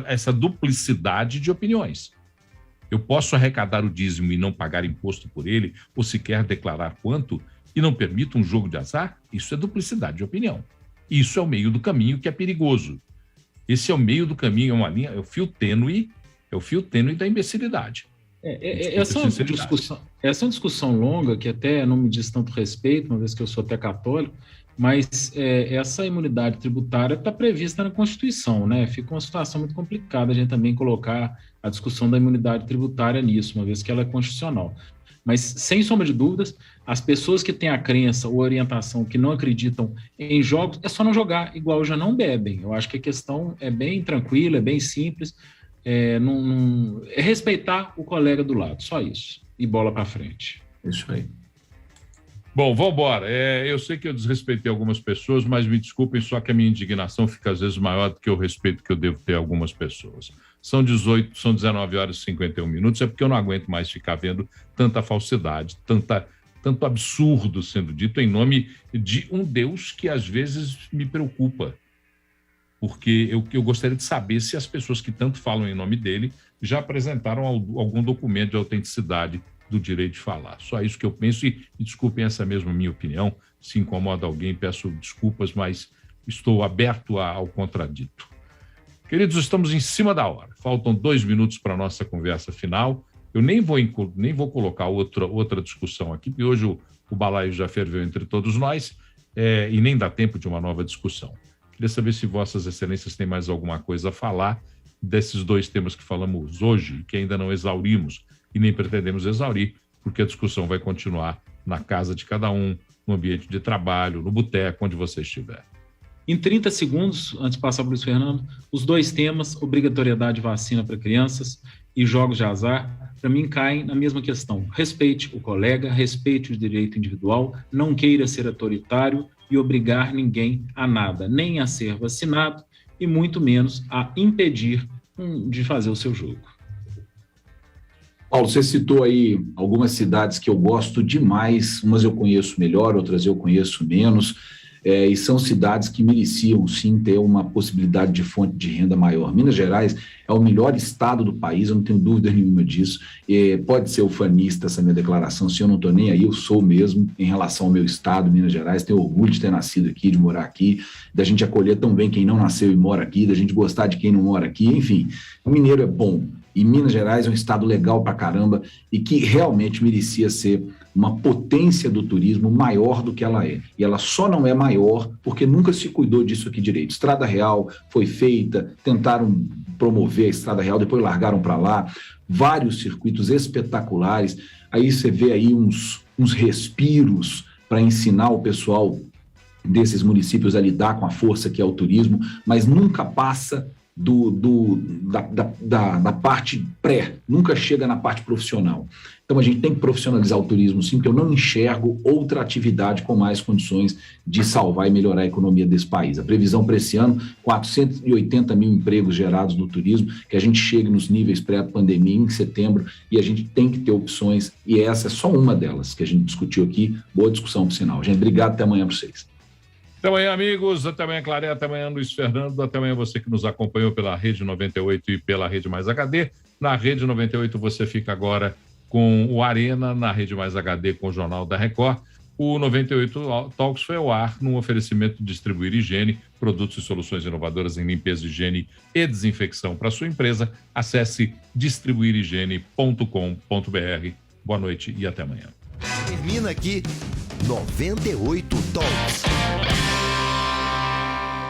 essa duplicidade de opiniões. Eu posso arrecadar o dízimo e não pagar imposto por ele, ou sequer declarar quanto, e não permito um jogo de azar? Isso é duplicidade de opinião. Isso é o meio do caminho que é perigoso. Esse é o meio do caminho, é uma linha, é o fio tênue da imbecilidade. Essa é uma discussão longa, que até não me diz tanto respeito, uma vez que eu sou até católico, mas essa imunidade tributária está prevista na Constituição, né? Fica uma situação muito complicada a gente também colocar a discussão da imunidade tributária nisso, uma vez que ela é constitucional. Mas, sem sombra de dúvidas, as pessoas que têm a crença ou orientação que não acreditam em jogos, é só não jogar, igual já não bebem. Eu acho que a questão é bem tranquila, é bem simples, é respeitar o colega do lado, só isso. e bola para frente. Isso aí. Bom, vamos embora. Eu sei que eu desrespeitei algumas pessoas, mas me desculpem, só que a minha indignação fica às vezes maior do que o respeito que eu devo ter a algumas pessoas. São 19 horas e 51 minutos, é porque eu não aguento mais ficar vendo tanta falsidade, tanto absurdo sendo dito em nome de um Deus que às vezes me preocupa. Porque eu gostaria de saber se as pessoas que tanto falam em nome dele já apresentaram algum documento de autenticidade do direito de falar. Só isso que eu penso e desculpem essa mesma minha opinião. Se incomoda alguém, peço desculpas, mas estou aberto ao contradito. Queridos, estamos em cima da hora. Faltam 2 minutos para a nossa conversa final. Eu nem vou colocar outra discussão aqui, porque hoje o balaio já ferveu entre todos nós e nem dá tempo de uma nova discussão. Queria saber se Vossas Excelências têm mais alguma coisa a falar desses 2 temas que falamos hoje, que ainda não exaurimos e nem pretendemos exaurir, porque a discussão vai continuar na casa de cada um, no ambiente de trabalho, no boteco, onde você estiver. Em 30 segundos, antes de passar para o Luiz Fernando, os 2 temas, obrigatoriedade de vacina para crianças e jogos de azar, para mim caem na mesma questão. Respeite o colega, respeite o direito individual, não queira ser autoritário e obrigar ninguém a nada, nem a ser vacinado e muito menos a impedir de fazer o seu jogo. Paulo, você citou aí algumas cidades que eu gosto demais, umas eu conheço melhor, outras eu conheço menos, e são cidades que mereciam sim ter uma possibilidade de fonte de renda maior. Minas Gerais é o melhor estado do país, eu não tenho dúvida nenhuma disso, pode ser ufanista essa minha declaração, se eu não estou nem aí, eu sou mesmo em relação ao meu estado, Minas Gerais, tenho orgulho de ter nascido aqui, de morar aqui, da gente acolher tão bem quem não nasceu e mora aqui, da gente gostar de quem não mora aqui, enfim, o mineiro é bom. E Minas Gerais é um estado legal pra caramba e que realmente merecia ser uma potência do turismo maior do que ela é. E ela só não é maior porque nunca se cuidou disso aqui direito. Estrada Real foi feita, tentaram promover a Estrada Real, depois largaram para lá, vários circuitos espetaculares. Aí você vê aí uns respiros para ensinar o pessoal desses municípios a lidar com a força que é o turismo, mas nunca passa da parte pré, nunca chega na parte profissional. Então a gente tem que profissionalizar o turismo sim, porque eu não enxergo outra atividade com mais condições de salvar e melhorar a economia desse país. A previsão para esse ano, 480 mil empregos gerados no turismo, que a gente chegue nos níveis pré-pandemia em setembro e a gente tem que ter opções e essa é só uma delas que a gente discutiu aqui. Boa discussão, por sinal. Gente, obrigado, até amanhã para vocês. Até amanhã, amigos. Até amanhã, Clareia. Até amanhã, Luiz Fernando. Até amanhã, você que nos acompanhou pela Rede 98 e pela Rede Mais HD. Na Rede 98, você fica agora com o Arena, na Rede Mais HD com o Jornal da Record. O 98 Talks foi ao ar num oferecimento de Distribuir Higiene, produtos e soluções inovadoras em limpeza, higiene e desinfecção para sua empresa. Acesse distribuirhigiene.com.br. Boa noite e até amanhã. Termina aqui 98 Talks.